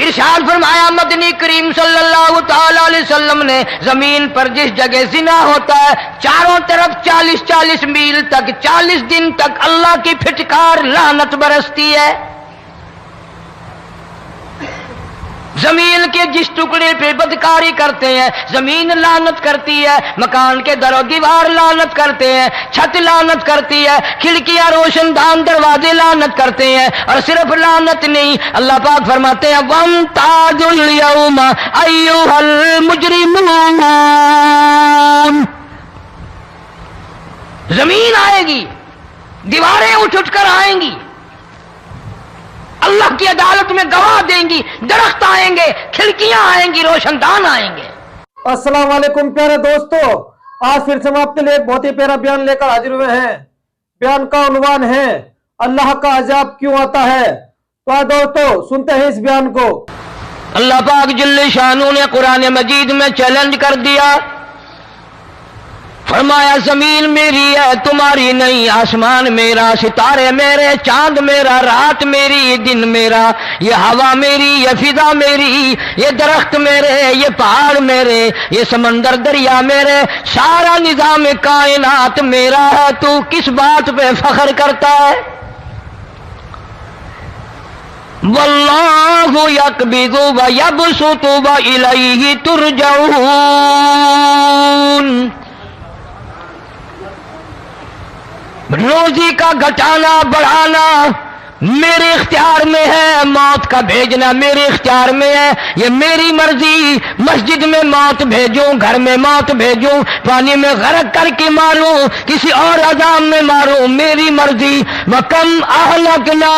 ارشاد فرمایا مدنی کریم صلی اللہ تعالی علیہ وسلم نے زمین پر جس جگہ زنا ہوتا ہے چاروں طرف 40 میل تک 40 دن تک اللہ کی پھٹکار لعنت برستی ہے. زمین کے جس ٹکڑے پہ بدکاری کرتے ہیں زمین لعنت کرتی ہے، مکان کے در و دیوار لعنت کرتے ہیں، چھت لعنت کرتی ہے، کھڑکیاں روشن دان دروازے لعنت کرتے ہیں. اور صرف لعنت نہیں، اللہ پاک فرماتے ہیں وَامْتَازُوا الْيَوْمَ أَيُّهَا الْمُجْرِمُونَ. زمین آئے گی، دیواریں اٹھ کر آئیں گی، اللہ کی عدالت میں گواہ دیں گی، درخت آئیں گے، کھڑکیاں آئیں گی، روشن دان آئیں گے. السلام علیکم پیارے دوستو، آج پھر سے ہم آپ کے لیے ایک بہت ہی پیارا بیان لے کر حاضر ہوئے ہیں. بیان کا عنوان ہے اللہ کا عذاب کیوں آتا ہے. تو آج دوستو سنتے ہیں اس بیان کو. اللہ پاک جل شانہ نے قرآن مجید میں چیلنج کر دیا، فرمایا زمین میری ہے تمہاری نہیں، آسمان میرا، ستارے میرے، چاند میرا، رات میری، دن میرا، یہ ہوا میری، یہ فضا میری، یہ درخت میرے، یہ پہاڑ میرے، یہ سمندر دریا میرے، سارا نظام کائنات میرا ہے. تو کس بات پہ فخر کرتا ہے؟ واللہ یقبض ویبسط والیہ ترجعون. روزی کا گھٹانا بڑھانا میرے اختیار میں ہے، موت کا بھیجنا میرے اختیار میں ہے، یہ میری مرضی. مسجد میں موت بھیجوں، گھر میں موت بھیجوں، پانی میں غرق کر کے ماروں، کسی اور عذاب میں ماروں، میری مرضی. وَكَمْ أَهْلَكْنَا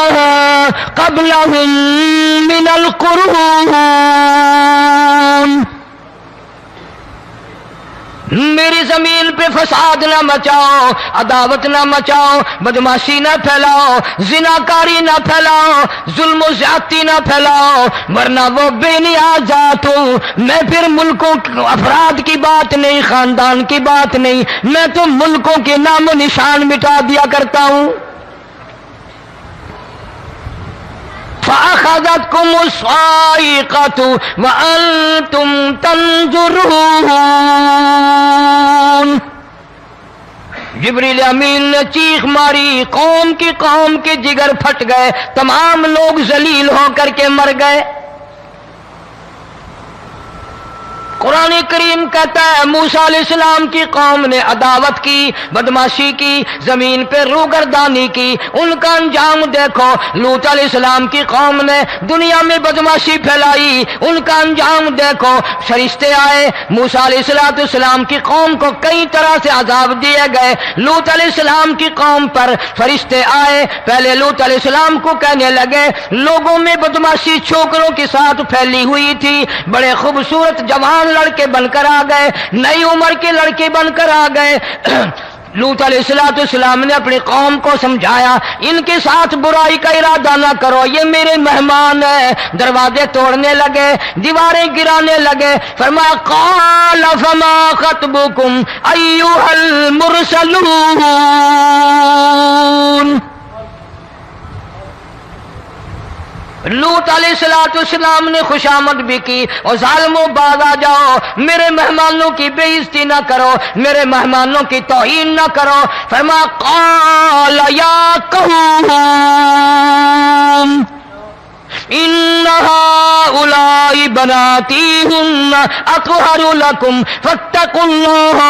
قَبْلَهُمْ مِنَ الْقُرُونِ. میری زمین پہ فساد نہ مچاؤ، عداوت نہ مچاؤ، بدماشی نہ پھیلاؤ، زناکاری نہ پھیلاؤ، ظلم و زیادتی نہ پھیلاؤ، ورنہ وہ بے نیاز ذات ہوں. میں پھر ملکوں افراد کی بات نہیں، خاندان کی بات نہیں، میں تو ملکوں کے نام و نشان مٹا دیا کرتا ہوں. فَأَخَذَتْكُمُ الصَّاعِقَةُ وَأَنْتُمْ تَنْظُرُونَ. جبریل امین نے چیخ ماری، قوم کے جگر پھٹ گئے، تمام لوگ ذلیل ہو کر کے مر گئے. قرآن کریم کہتا ہے موسیٰ علیہ السلام کی قوم نے عداوت کی، بدماشی کی، زمین پہ روگردانی کی. ان کا انجام دیکھو. لوط علیہ السلام کی قوم نے دنیا میں بدماشی پھیلائی، ان کا انجام دیکھو. فرشتے آئے، موسیٰ علیہ السلام کی قوم کو کئی طرح سے عذاب دیے گئے. لوط علیہ السلام کی قوم پر فرشتے آئے، پہلے لوط علیہ السلام کو کہنے لگے لوگوں میں بدماشی چھوکروں کے ساتھ پھیلی ہوئی تھی، بڑے خوبصورت جوان لڑکے بن کر آ گئے، نئی عمر کے لڑکے بن کر آ گئے. لوط علیہ السلام نے اپنی قوم کو سمجھایا ان کے ساتھ برائی کا ارادہ نہ کرو، یہ میرے مہمان ہیں. دروازے توڑنے لگے، دیواریں گرانے لگے. فرمایا قال فما خطبکم ایھا المرسلون. لوط علیہ السلام نے خوشامد بھی کی، اور ظالموں باز آ جاؤ، میرے مہمانوں کی بے عزتی نہ کرو، میرے مہمانوں کی توہین نہ کرو. فرمایا قال یا قوم ان هؤلاء بناتی هن اطہر لکم فاتقوا اللہ.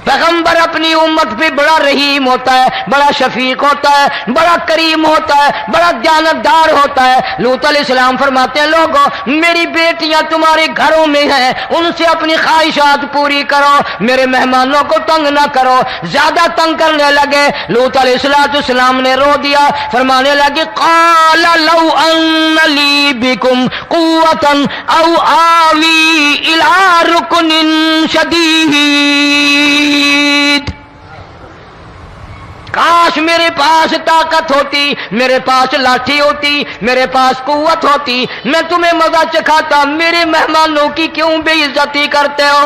پیغمبر اپنی امت پہ بڑا رحیم ہوتا ہے، بڑا شفیق ہوتا ہے، بڑا کریم ہوتا ہے، بڑا دیانتدار ہوتا ہے. لوط علیہ السلام فرماتے ہیں لوگوں میری بیٹیاں تمہارے گھروں میں ہیں، ان سے اپنی خواہشات پوری کرو، میرے مہمانوں کو تنگ نہ کرو. زیادہ تنگ کرنے لگے. لوط علیہ السلام نے رو دیا، فرمانے لگے قال لو ان لی بکم قوة او آوی الی رکن شدید. کاش میرے پاس طاقت ہوتی، میرے پاس لاٹھی ہوتی، میرے پاس قوت ہوتی، میں تمہیں مزہ چکھاتا. میرے مہمانوں کی کیوں بے عزتی کرتے ہو؟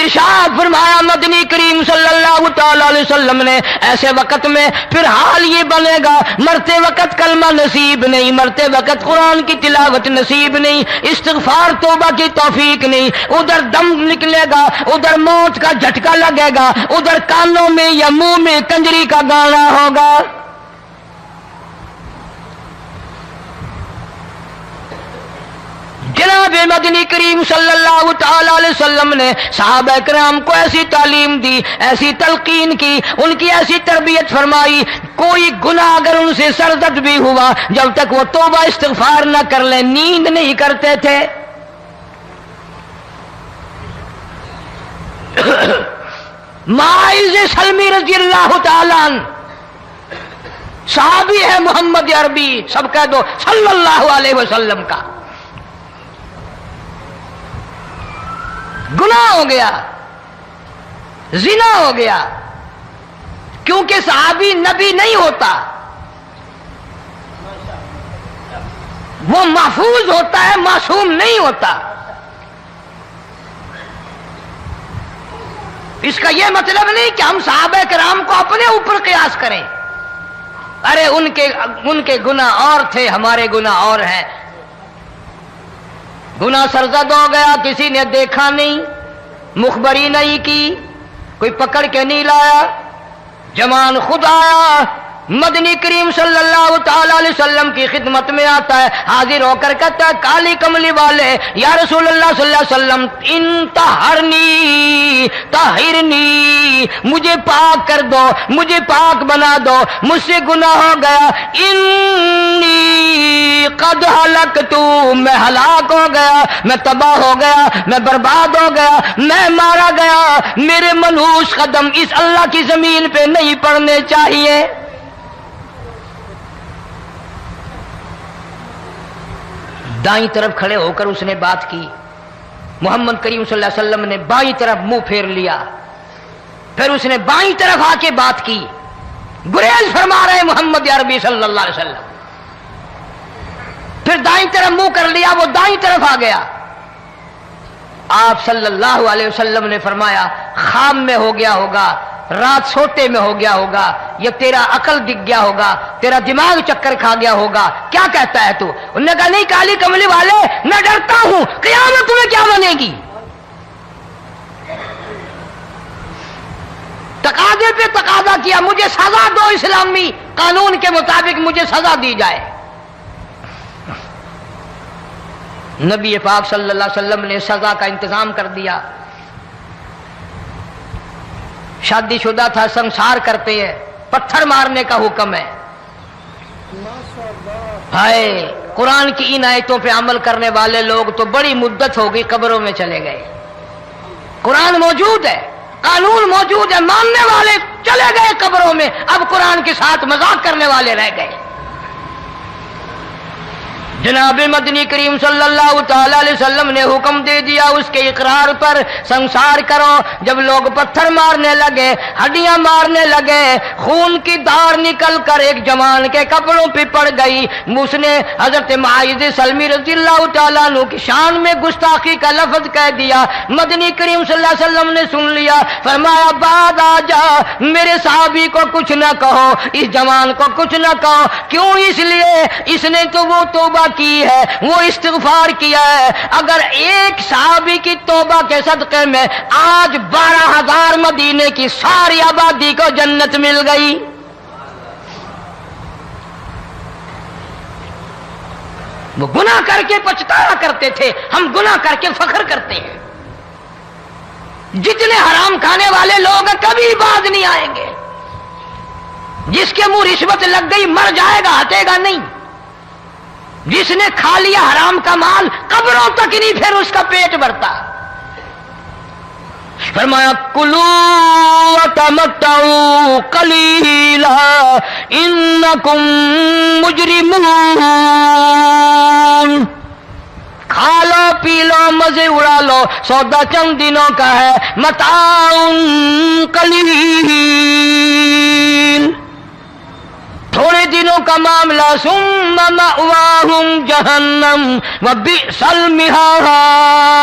ارشاد فرمایا مدنی کریم صلی اللہ تعالی علیہ وسلم نے ایسے وقت میں پھر حال یہ بنے گا، مرتے وقت کلمہ نصیب نہیں، مرتے وقت قرآن کی تلاوت نصیب نہیں، استغفار توبہ کی توفیق نہیں، ادھر دم نکلے گا، ادھر موت کا جھٹکا لگے گا، ادھر کانوں میں یا منہ میں کنجری کا گانا ہوگا۔ جناب مدنی کریم صلی اللہ تعالی علیہ وسلم نے صحابہ کرام کو ایسی تعلیم دی، ایسی تلقین کی، ان کی ایسی تربیت فرمائی، کوئی گناہ اگر ان سے سرزد بھی ہوا جب تک وہ توبہ استغفار نہ کر لیں نیند نہیں کرتے تھے۔ معاذ سلمی رضی اللہ تعالیٰ عنہ صحابی ہے محمد عربی، سب کہہ دو صلی اللہ علیہ وسلم کا، گناہ ہو گیا، زنا ہو گیا، کیونکہ صحابی نبی نہیں ہوتا، وہ محفوظ ہوتا ہے، معصوم نہیں ہوتا۔ اس کا یہ مطلب نہیں کہ ہم صحابہ کرام کو اپنے اوپر قیاس کریں، ارے ان کے گناہ اور تھے، ہمارے گناہ اور ہیں۔ گناہ سرزد ہو گیا، کسی نے دیکھا نہیں، مخبری نہیں کی، کوئی پکڑ کے نہیں لایا، جمان خود آیا، مدنی کریم صلی اللہ تعالی علیہ وسلم کی خدمت میں آتا ہے، حاضر ہو کر کہتا ہے کالی کملی والے یا رسول اللہ صلی اللہ علیہ وسلم انتہرنی طہرنی، مجھے پاک کر دو، مجھے پاک بنا دو، مجھ سے گناہ ہو گیا، انی قد ہلکت، میں ہلاک ہو گیا، میں تباہ ہو گیا، میں برباد ہو گیا، میں مارا گیا، میرے منحوس قدم اس اللہ کی زمین پہ نہیں پڑنے چاہیے۔ دائیں طرف کھڑے ہو کر اس نے بات کی، محمد کریم صلی اللہ علیہ وسلم نے بائیں طرف منہ پھیر لیا، پھر اس نے بائیں طرف آ کے بات کی، گریز فرما رہے محمد عربی صلی اللہ علیہ وسلم، پھر دائیں طرف منہ کر لیا، وہ دائیں طرف آ گیا۔ آپ صلی اللہ علیہ وسلم نے فرمایا خواب میں ہو گیا ہوگا، رات سوتے میں ہو گیا ہوگا، یا تیرا عقل دکھ گیا ہوگا، تیرا دماغ چکر کھا گیا ہوگا، کیا کہتا ہے تو؟ انہوں نے کہا نہیں کالی کملی والے، میں ڈرتا ہوں قیامت تمہیں کیا بنے گی، تقاضے پہ تقاضا کیا، مجھے سزا دو، اسلامی قانون کے مطابق مجھے سزا دی جائے۔ نبی پاک صلی اللہ علیہ وسلم نے سزا کا انتظام کر دیا۔ شادی شدہ تھا، سنسار کرتے ہیں، پتھر مارنے کا حکم ہے۔ ہائے قرآن کی ان آیتوں پہ عمل کرنے والے لوگ تو بڑی مدت ہو گئی قبروں میں چلے گئے۔ قرآن موجود ہے، قانون موجود ہے، ماننے والے چلے گئے قبروں میں، اب قرآن کے ساتھ مذاق کرنے والے رہ گئے۔ جناب مدنی کریم صلی اللہ تعالی علیہ وسلم نے حکم دے دیا اس کے اقرار پر سنسار کرو۔ جب لوگ پتھر مارنے لگے، ہڈیاں مارنے لگے، خون کی دھار نکل کر ایک جوان کے کپڑوں پہ پڑ گئی، اس نے حضرت معاذ سلمی رضی اللہ تعالیٰ عنہ کی شان میں گستاخی کا لفظ کہہ دیا۔ مدنی کریم صلی اللہ علیہ وسلم نے سن لیا، فرمایا بعد آ جا، میرے صحابی کو کچھ نہ کہو، اس جوان کو کچھ نہ کہو۔ کیوں؟ اس لیے اس نے تو وہ توبہ کی ہے، وہ استغفار کیا ہے۔ اگر ایک صحابی کی توبہ کے صدقے میں آج 12,000 مدینے کی ساری آبادی کو جنت مل گئی۔ وہ گناہ کر کے پچھتایا کرتے تھے، ہم گناہ کر کے فخر کرتے ہیں۔ جتنے حرام کھانے والے لوگ کبھی باز نہیں آئیں گے۔ جس کے منہ رشوت لگ گئی مر جائے گا، ہٹے گا نہیں۔ جس نے کھا لیا حرام کا مال قبروں تک نہیں پھر اس کا پیٹ بھرتا۔ فرمایا کلو وتمتعوا قلیلا انکم مجرمون، کھا لو پی لو مزے اڑا لو، سودا چند دنوں کا ہے، متاع قلیل، تھوڑے دنوں کا معاملہ، ثم مأواہم جہنم وبئس المہاد،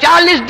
40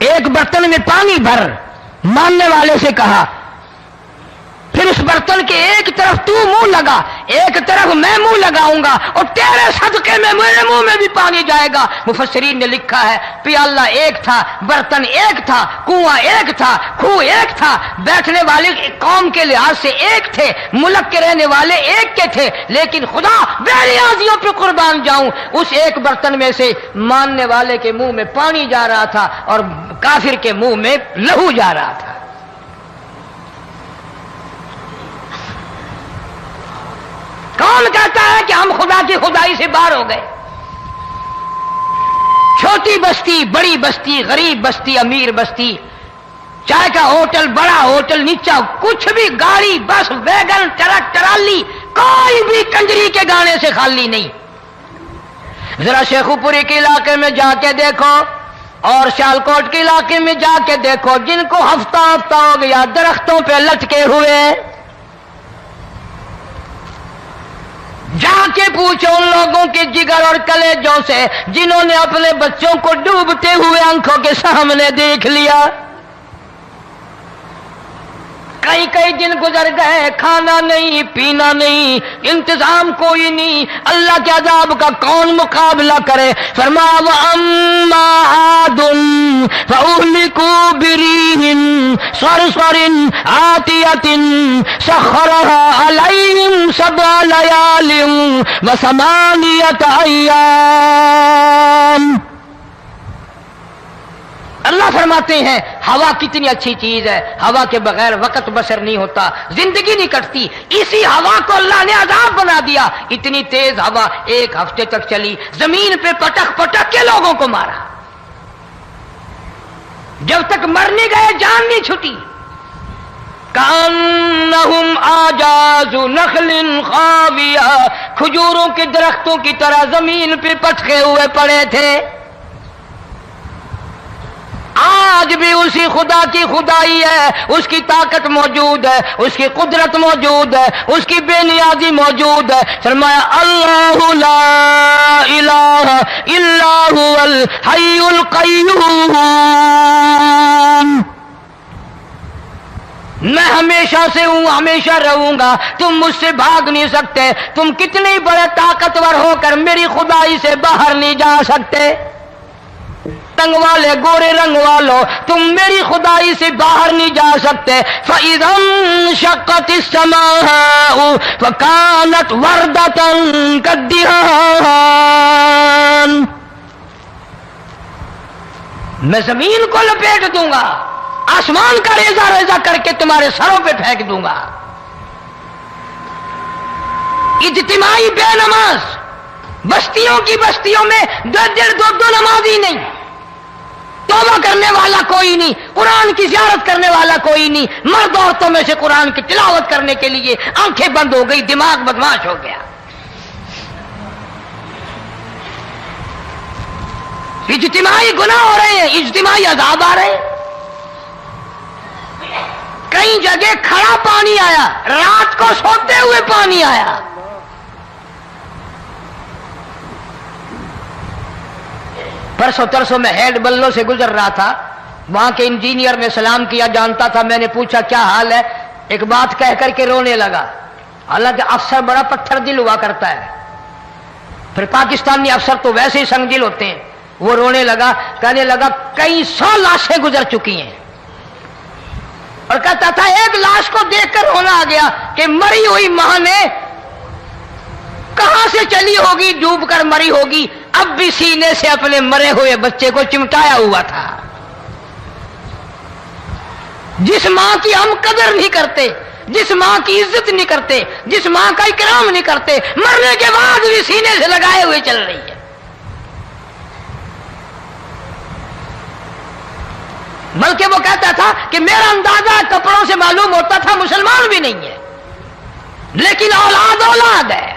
ایک برتن میں پانی بھر، ماننے والے سے کہا، پھر اس برتن کے ایک طرف تو منہ لگا، ایک طرف میں منہ لگاؤں گا، اور تیرے صدقے میں میرے منہ میں بھی پانی جائے گا۔ مفسرین نے لکھا ہے پیالہ ایک تھا، برتن ایک تھا، کنواں ایک تھا، کھوہ ایک تھا، بیٹھنے والے قوم کے لحاظ سے ایک تھے، ملک کے رہنے والے ایک کے تھے، لیکن خدا بے نیازیوں پہ قربان جاؤں، اس ایک برتن میں سے ماننے والے کے منہ میں پانی جا رہا تھا اور کافر کے منہ میں لہو جا رہا تھا۔ کون کہتا ہے کہ ہم خدا کی خدائی سے باہر ہو گئے؟ چھوٹی بستی، بڑی بستی، غریب بستی، امیر بستی، چائے کا ہوٹل، بڑا ہوٹل، نیچا کچھ بھی، گاڑی، بس، ویگن، ٹرک، ٹرالی، کوئی بھی کنجری کے گانے سے خالی نہیں۔ ذرا شیخو پوری کے علاقے میں جا کے دیکھو اور سیالکوٹ کے علاقے میں جا کے دیکھو، جن کو ہفتہ ہفتہ ہو گیا درختوں پہ لٹکے ہوئے، جا کے پوچھو ان لوگوں کے جگر اور کلیجوں سے جنہوں نے اپنے بچوں کو ڈوبتے ہوئے آنکھوں کے سامنے دیکھ لیا۔ کئی کئی دن گزر گئے، کھانا نہیں، پینا نہیں، انتظام کوئی نہیں، اللہ کے عذاب کا کون مقابلہ کرے؟ فرمایا وَأَمَّا عَادٌ فَأُهْلِكُوا بِرِيحٍ صَرْصَرٍ عَاتِيَةٍ سَخَّرَهَا عَلَيْهِمْ 7 لَيَالٍ و8 أَيَّامٍ۔ اللہ فرماتے ہیں ہوا کتنی اچھی چیز ہے، ہوا کے بغیر وقت بسر نہیں ہوتا، زندگی نہیں کٹتی، اسی ہوا کو اللہ نے عذاب بنا دیا۔ اتنی تیز ہوا ایک ہفتے تک چلی، زمین پہ پٹک پٹک کے لوگوں کو مارا، جب تک مر نہیں گئے جان نہیں چھٹی۔ کأنہم اعجاز نخل خاویہ، کھجوروں کے درختوں کی طرح زمین پہ پٹکے ہوئے پڑے تھے۔ آج بھی اسی خدا کی خدائی ہے، اس کی طاقت موجود ہے، اس کی قدرت موجود ہے، اس کی بے نیازی موجود ہے۔ فرمایا اللہ لا الہ الا هو الحی القیوم، میں ہمیشہ سے ہوں، ہمیشہ رہوں گا، تم مجھ سے بھاگ نہیں سکتے، تم کتنے بڑے طاقتور ہو کر میری خدائی سے باہر نہیں جا سکتے۔ رنگ والے، گورے رنگ والو، تم میری خدائی سے باہر نہیں جا سکتے۔ فَإِذَا انشَقَّتِ السَّمَاءُ فَكَانَتْ وَرْدَةً كَالدِّهَانِ، میں زمین کو لپیٹ دوں گا، آسمان کا ریزہ ریزہ کر کے تمہارے سروں پہ پھینک دوں گا۔ اجتماعی بے نماز، بستیوں کی بستیوں میں دو نمازی نہیں، توبہ کرنے والا کوئی نہیں، قرآن کی زیارت کرنے والا کوئی نہیں، مرد عورتوں میں سے قرآن کی تلاوت کرنے کے لیے آنکھیں بند ہو گئی، دماغ بدماش ہو گیا۔ اجتماعی گناہ ہو رہے ہیں، اجتماعی عذاب آ رہے ہیں۔ کئی جگہ کھڑا پانی آیا، رات کو سوتے ہوئے پانی آیا۔ پرسوں ترسوں میں ہیڈ بلوں سے گزر رہا تھا، وہاں کے انجینئر نے سلام کیا، جانتا تھا، میں نے پوچھا کیا حال ہے، ایک بات کہہ کر کے رونے لگا، حالانکہ افسر بڑا پتھر دل ہوا کرتا ہے، پھر پاکستانی افسر تو ویسے ہی سنگ دل ہوتے ہیں۔ وہ رونے لگا، کہنے لگا کئی 100 لاشیں گزر چکی ہیں، اور کہتا تھا ایک لاش کو دیکھ کر رونا آ گیا کہ مری ہوئی ماں نے کہاں سے چلی ہوگی، ڈوب کر مری ہوگی، اب بھی سینے سے اپنے مرے ہوئے بچے کو چمٹایا ہوا تھا۔ جس ماں کی ہم قدر نہیں کرتے، جس ماں کی عزت نہیں کرتے، جس ماں کا اکرام نہیں کرتے، مرنے کے بعد بھی سینے سے لگائے ہوئے چل رہی ہے۔ بلکہ وہ کہتا تھا کہ میرا اندازہ کپڑوں سے معلوم ہوتا تھا مسلمان بھی نہیں ہے، لیکن اولاد اولاد ہے۔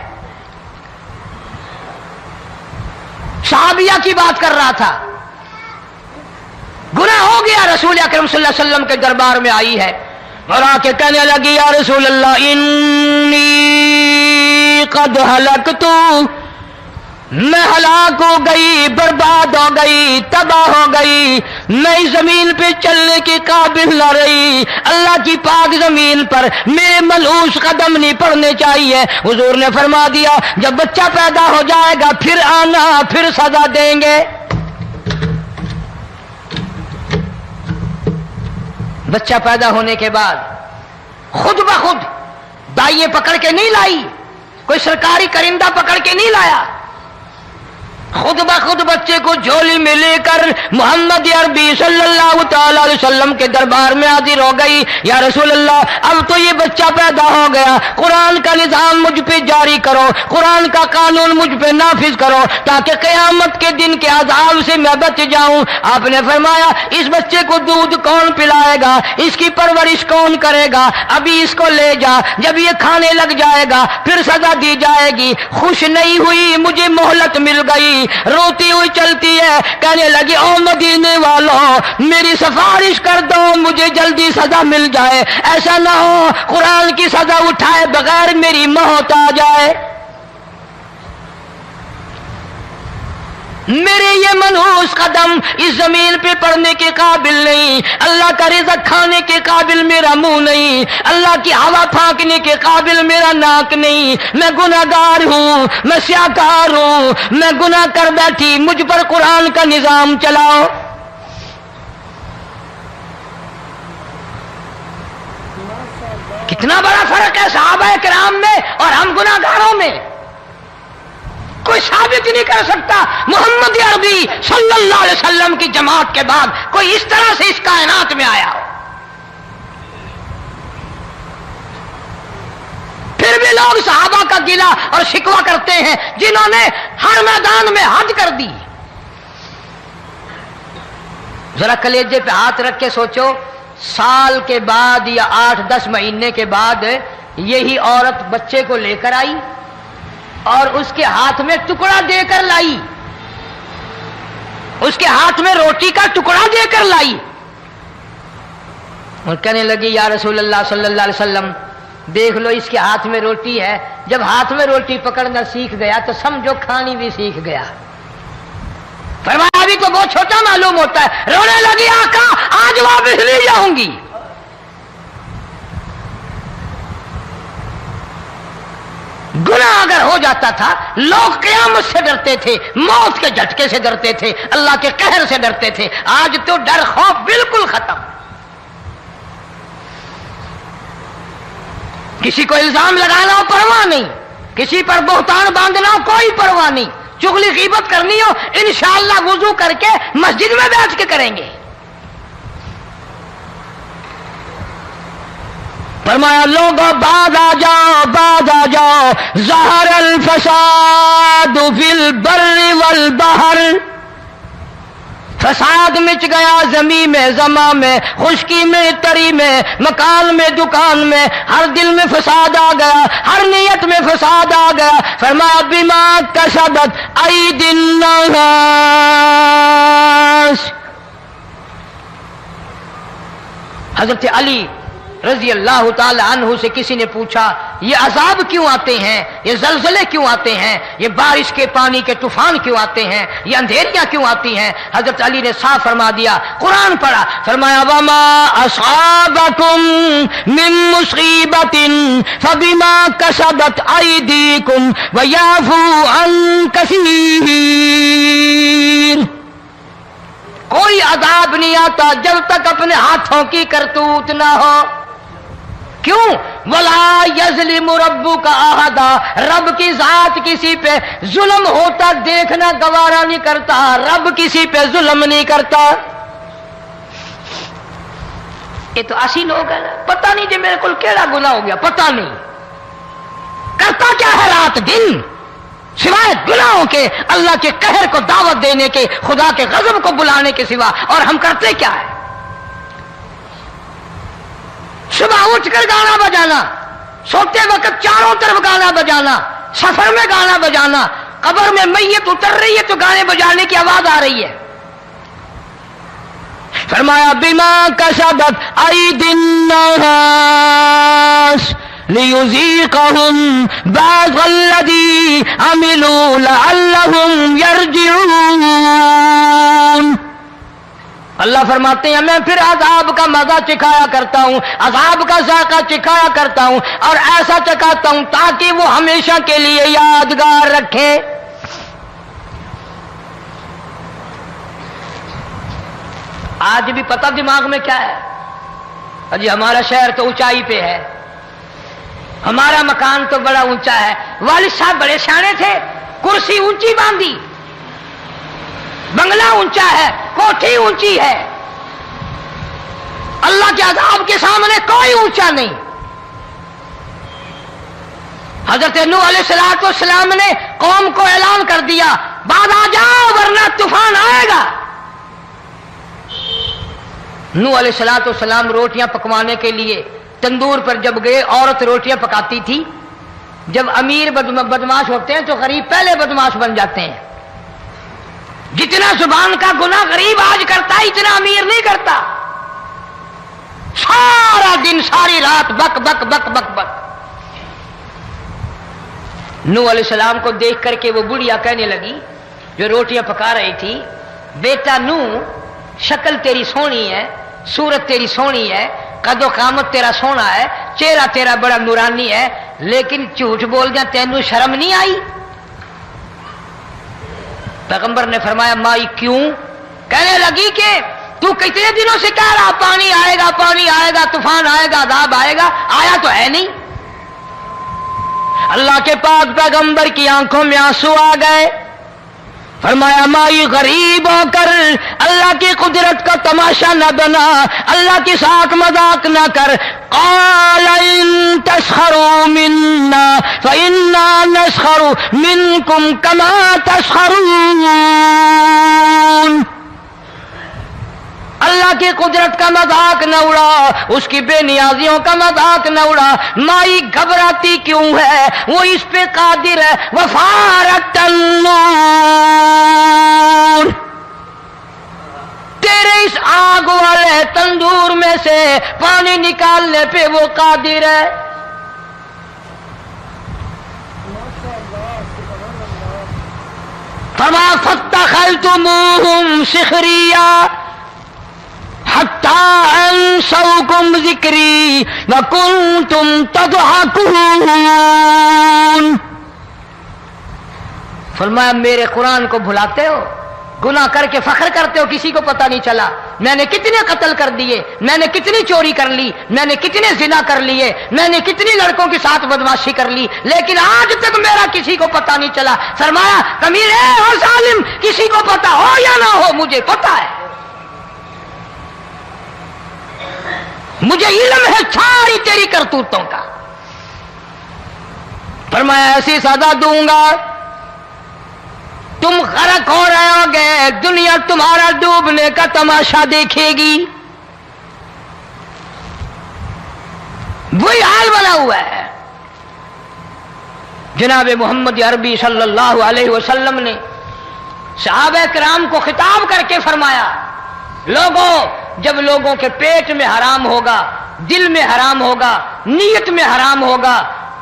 صحابیہ کی بات کر رہا تھا، گناہ ہو گیا، رسول اکرم صلی اللہ علیہ وسلم کے دربار میں آئی ہے اور آ کے کہنے لگی یا رسول اللہ انی قد ہلکت، میں ہلاک ہو گئی، برباد ہو گئی، تباہ ہو گئی، میں اس زمین پہ چلنے کے قابل نہ رہی، اللہ کی پاک زمین پر میرے ملعوس قدم نہیں پڑنے چاہیے۔ حضور نے فرما دیا جب بچہ پیدا ہو جائے گا پھر آنا، پھر سزا دیں گے۔ بچہ پیدا ہونے کے بعد خود بخود دائیں پکڑ کے نہیں لائی، کوئی سرکاری کرندہ پکڑ کے نہیں لایا، خود بخود بچے کو جھولی میں لے کر محمد عربی صلی اللہ تعالی علیہ وسلم کے دربار میں حاضر ہو گئی۔ یا رسول اللہ، اب تو یہ بچہ پیدا ہو گیا، قرآن کا نظام مجھ پہ جاری کرو، قرآن کا قانون مجھ پہ نافذ کرو تاکہ قیامت کے دن کے عذاب سے میں بچ جاؤں۔ آپ نے فرمایا اس بچے کو دودھ کون پلائے گا، اس کی پرورش کون کرے گا، ابھی اس کو لے جا، جب یہ کھانے لگ جائے گا پھر سزا دی جائے گی۔ خوش نہیں ہوئی، مجھے مہلت مل گئی، روتی ہوئی چلتی ہے، کہنے لگی او مدینے والوں میری سفارش کر دو، مجھے جلدی سزا مل جائے، ایسا نہ ہو قرآن کی سزا اٹھائے بغیر میری موت آ جائے۔ میرے یہ منحوس قدم اس زمین پہ پڑنے کے قابل نہیں، اللہ کا رزق کھانے کے قابل میرا منہ نہیں، اللہ کی ہوا پھانکنے کے قابل میرا ناک نہیں، میں گناہگار ہوں، میں سیاکار ہوں، میں گناہ کر بیٹھی، مجھ پر قرآن کا نظام چلاؤ۔ کتنا بڑا فرق ہے صحابہ کرام میں اور ہم گناہگاروں میں، کوئی ثابت نہیں کر سکتا محمد عربی صلی اللہ علیہ وسلم کی جماعت کے بعد کوئی اس طرح سے اس کائنات میں آیا ہو۔ پھر بھی لوگ صحابہ کا گلہ اور شکوہ کرتے ہیں جنہوں نے ہر میدان میں حد کر دی۔ ذرا کلیجے پہ ہاتھ رکھ کے سوچو، سال کے بعد یا 8-10 مہینے کے بعد یہی عورت بچے کو لے کر آئی اور اس کے ہاتھ میں ٹکڑا دے کر لائی، اس کے ہاتھ میں روٹی کا ٹکڑا دے کر لائی اور کہنے لگی یا رسول اللہ صلی اللہ علیہ وسلم دیکھ لو اس کے ہاتھ میں روٹی ہے، جب ہاتھ میں روٹی پکڑنا سیکھ گیا تو سمجھو کھانی بھی سیکھ گیا۔ فرمایا ابھی تو بہت چھوٹا معلوم ہوتا ہے، رونے لگی آقا آج واپس لے جاؤں گی۔ گناہ اگر ہو جاتا تھا لوگ قیامت سے ڈرتے تھے، موت کے جھٹکے سے ڈرتے تھے، اللہ کے قہر سے ڈرتے تھے، آج تو ڈر خوف بالکل ختم۔ کسی کو الزام لگانا ہو پرواہ نہیں، کسی پر بہتان باندھنا ہو کوئی پرواہ نہیں، چغلی غیبت کرنی ہو انشاءاللہ وضو کر کے مسجد میں بیٹھ کے کریں گے۔ فرمایا لوگوں بعد آ جاؤ، بعد آ جاؤ، ظہر الفساد فی البر والبحر، فساد مچ گیا زمین میں، زماں میں، خشکی میں، تری میں، مکان میں، دکان میں، ہر دل میں فساد آ گیا، ہر نیت میں فساد آ گیا۔ فرمایا بما کسبت ایدی الناس، حضرت علی رضی اللہ تعالی عنہ سے کسی نے پوچھا یہ عذاب کیوں آتے ہیں، یہ زلزلے کیوں آتے ہیں، یہ بارش کے پانی کے طوفان کیوں آتے ہیں، یہ اندھیریاں کیوں آتی ہیں؟ حضرت علی نے صاف فرما دیا، قرآن پڑھا، فرمایا وما اصابکم من مصیبت فبما کسبت ایدیکم ویعفو عن کثیر۔ کوئی عذاب نہیں آتا جب تک اپنے ہاتھوں کی کرتوت نہ ہو۔ کیوں؟ وَلَا يَظْلِمُ رَبُّكَ أَحَدًا، رب کی ذات کسی پہ ظلم ہوتا دیکھنا گوارا نہیں کرتا، رب کسی پہ ظلم نہیں کرتا۔ یہ تو اسی لوگ ہیں نا، پتہ نہیں جی میرے کو کیڑا گناہ ہو گیا، پتہ نہیں کرتا کیا ہے رات دن سوائے گناہوں کے، اللہ کے قہر کو دعوت دینے کے، خدا کے غضب کو بلانے کے سوا، اور ہم کرتے کیا ہے؟ صبح اٹھ کر گانا بجانا، سوتے وقت چاروں طرف گانا بجانا، سفر میں گانا بجانا، قبر میں میت اتر رہی ہے تو گانے بجانے کی آواز آ رہی ہے۔ فرمایا بما کسبت ایدی الناس لیذیقہم بعض الذی عملوا لعلہم یرجعون۔ اللہ اللہ فرماتے ہیں میں پھر عذاب کا مزہ چکھایا کرتا ہوں، عذاب کا ذائقہ چکھایا کرتا ہوں، اور ایسا چکھاتا ہوں تاکہ وہ ہمیشہ کے لیے یادگار رکھے۔ آج بھی پتہ دماغ میں کیا ہے؟ جی ہمارا شہر تو اونچائی پہ ہے، ہمارا مکان تو بڑا اونچا ہے۔ والد صاحب بڑے سیانے تھے، کرسی اونچی باندھی، بنگلہ اونچا ہے، کوٹھی اونچی ہے، اللہ کے عذاب کے سامنے کوئی اونچا نہیں۔ حضرت نوح علیہ السلام نے قوم کو اعلان کر دیا بعد آ جاؤ ورنہ طوفان آئے گا۔ نوح علیہ السلام روٹیاں پکوانے کے لیے تندور پر جب گئے، عورت روٹیاں پکاتی تھی۔ جب امیر بدماش ہوتے ہیں تو غریب پہلے بدماش بن جاتے ہیں۔ جتنا زبان کا گناہ غریب آج کرتا ہے اتنا امیر نہیں کرتا۔ سارا دن ساری رات بک بک بک بک بک۔ نوح علیہ السلام کو دیکھ کر کے وہ بڑھیا کہنے لگی جو روٹیاں پکا رہی تھی، بیٹا نوح، شکل تیری سونی ہے، صورت تیری سونی ہے، قد و قامت تیرا سونا ہے، چہرہ تیرا بڑا نورانی ہے، لیکن جھوٹ بول جا تینوں شرم نہیں آئی؟ پیغمبر نے فرمایا مائی کیوں؟ کہنے لگی کہ تو کتنے دنوں سے کہہ رہا پانی آئے گا، پانی آئے گا، طوفان آئے گا، عذاب آئے گا، آیا تو ہے نہیں۔ اللہ کے پاک پیغمبر کی آنکھوں میں آنسو آ گئے۔ فرمایا مائی غریب ہو کر اللہ کی قدرت کا تماشا نہ بنا، اللہ کے ساتھ مذاق نہ کر۔ قال ان تسخروا منا فإنا نسخر منكم كما تسخرون۔ اللہ کی قدرت کا مذاق نہ اڑا، اس کی بے نیازیوں کا مذاق نہ اڑا۔ مائی گھبراتی کیوں ہے؟ وہ اس پہ قادر ہے۔ وفارت النور، تیرے اس آگ والے تندور میں سے پانی نکالنے پہ وہ قادر ہے۔ فما فاتخذتموہم سخریا حتی انسوکم ذکری وکنتم تضحکون۔ فرمایا میرے قرآن کو بھلاتے ہو، گناہ کر کے فخر کرتے ہو، کسی کو پتہ نہیں چلا میں نے کتنے قتل کر دیے، میں نے کتنی چوری کر لی، میں نے کتنے زنا کر لیے، میں نے کتنی لڑکوں کے ساتھ بدماشی کر لی، لیکن آج تک میرا کسی کو پتہ نہیں چلا۔ فرمایا کمین اور ظالم، کسی کو پتہ ہو یا نہ ہو مجھے پتہ ہے، مجھے علم ہے ساری تیری کرتوتوں کا۔ فرمایا ایسی سزا دوں گا تم غرق ہو رہے ہو گے، دنیا تمہارا ڈوبنے کا تماشا دیکھے گی۔ وہی حال بنا ہوا ہے۔ جناب محمد عربی صلی اللہ علیہ وسلم نے صحابہ کرام کو خطاب کر کے فرمایا لوگوں، جب لوگوں کے پیٹ میں حرام ہوگا، دل میں حرام ہوگا، نیت میں حرام ہوگا،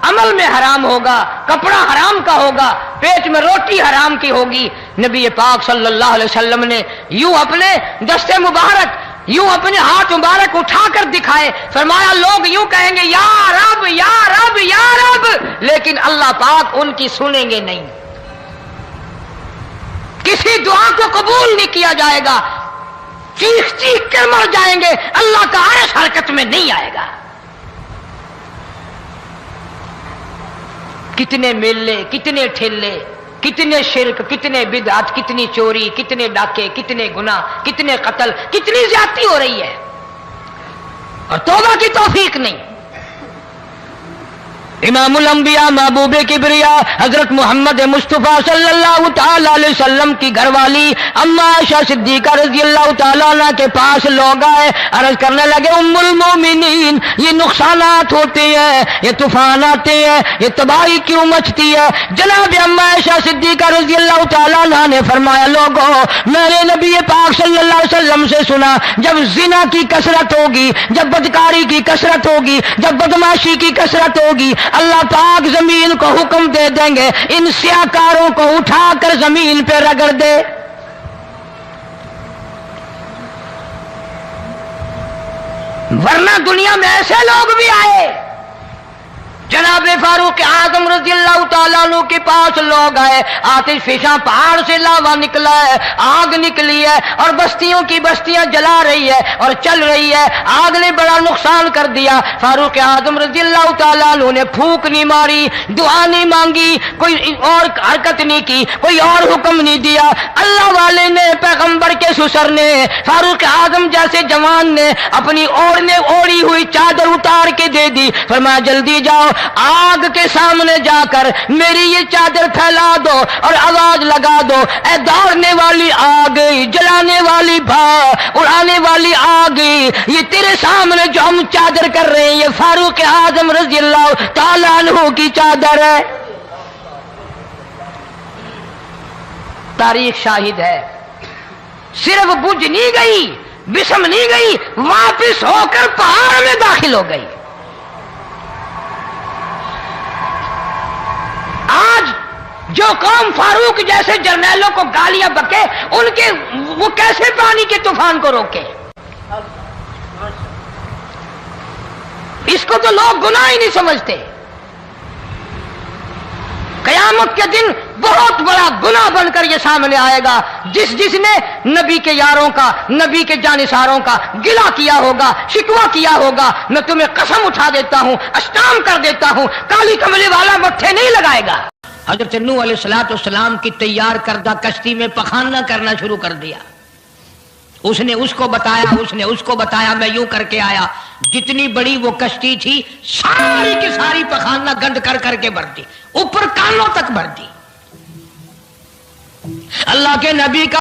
عمل میں حرام ہوگا، کپڑا حرام کا ہوگا، پیٹ میں روٹی حرام کی ہوگی، نبی پاک صلی اللہ علیہ وسلم نے یوں اپنے دست مبارک، یوں اپنے ہاتھ مبارک اٹھا کر دکھائے، فرمایا لوگ یوں کہیں گے یا رب یا رب یا رب، لیکن اللہ پاک ان کی سنیں گے نہیں، کسی دعا کو قبول نہیں کیا جائے گا، چیخ چیخ کر مر جائیں گے، اللہ کا عرش حرکت میں نہیں آئے گا۔ کتنے میلے، کتنے ٹھیلے، کتنے شرک، کتنے بدعت، کتنی چوری، کتنے ڈاکے، کتنے گناہ، کتنے قتل، کتنی زیادتی ہو رہی ہے اور توبہ کی توفیق نہیں۔ امام الانبیاء محبوب کبریا حضرت محمد مصطفیٰ صلی اللہ تعالی علیہ وسلم کی گھر والی اما عائشہ صدیقہ رضی اللہ تعالیٰ عنہ کے پاس لوگ آئے، عرض کرنے لگے ام المومنین یہ نقصانات ہوتے ہیں، یہ طوفان آتے ہیں، یہ تباہی کیوں مچتی ہے؟ جناب اما عائشہ صدیقہ رضی اللہ تعالیٰ عنہ نے فرمایا لوگوں، میں نے نبی پاک صلی اللہ علیہ وسلم سے سنا جب زنا کی کثرت ہوگی، جب بدکاری کی کثرت ہوگی، جب بدماشی کی کثرت ہوگی، اللہ پاک زمین کو حکم دے دیں گے ان سیاکاروں کو اٹھا کر زمین پہ رگڑ دے۔ ورنہ دنیا میں ایسے لوگ بھی آئے، جناب فاروق اعظم رضی اللہ تعالیٰ عنہ کے پاس لوگ آئے، آتش فشاں پہاڑ سے لاوا نکلا ہے، آگ نکلی ہے اور بستیوں کی بستیاں جلا رہی ہے اور چل رہی ہے، آگ نے بڑا نقصان کر دیا۔ فاروق اعظم رضی اللہ تعالیٰ عنہ نے پھونک نہیں ماری، دعا نہیں مانگی، کوئی اور حرکت نہیں کی، کوئی اور حکم نہیں دیا۔ اللہ والے نے، پیغمبر کے سسر نے، فاروق اعظم جیسے جوان نے اپنی اوڑھی ہوئی چادر اتار کے دے دی، فرمایا جلدی جاؤ، آگ کے سامنے جا کر میری یہ چادر پھیلا دو اور آواز لگا دو، اے دوڑنے والی آگ، جلانے والی اڑانے والی آگ، یہ تیرے سامنے جو ہم چادر کر رہے ہیں یہ فاروق اعظم رضی اللہ تعالیٰ عنہ کی چادر ہے۔ تاریخ شاہد ہے، صرف بجھ نہیں گئی، بسم نہیں گئی، واپس ہو کر پہاڑ میں داخل ہو گئی۔ آج جو قوم فاروق جیسے جرنیلوں کو گالیاں بکے، ان کے وہ کیسے پانی کے طوفان کو روکے؟ اس کو تو لوگ گناہ ہی نہیں سمجھتے۔ قیامت کے دن بہت بڑا گناہ بن کر یہ سامنے آئے گا، جس نے نبی کے یاروں کا، نبی کے جانثاروں کا گلہ کیا ہوگا، شکوہ کیا ہوگا، میں تمہیں قسم اٹھا دیتا ہوں، اشتام کر دیتا ہوں، کالی کملی والا مٹھے نہیں لگائے گا۔ حضرت نوح علیہ السلام کی تیار کردہ کشتی میں پخانہ کرنا شروع کر دیا۔ اس نے اس کو بتایا، اس نے اس کو بتایا، میں یوں کر کے آیا۔ جتنی بڑی وہ کشتی تھی ساری کی ساری پخانہ گند کر کر کے بھر دی، اوپر کانوں تک بھر دی۔ اللہ کے نبی کا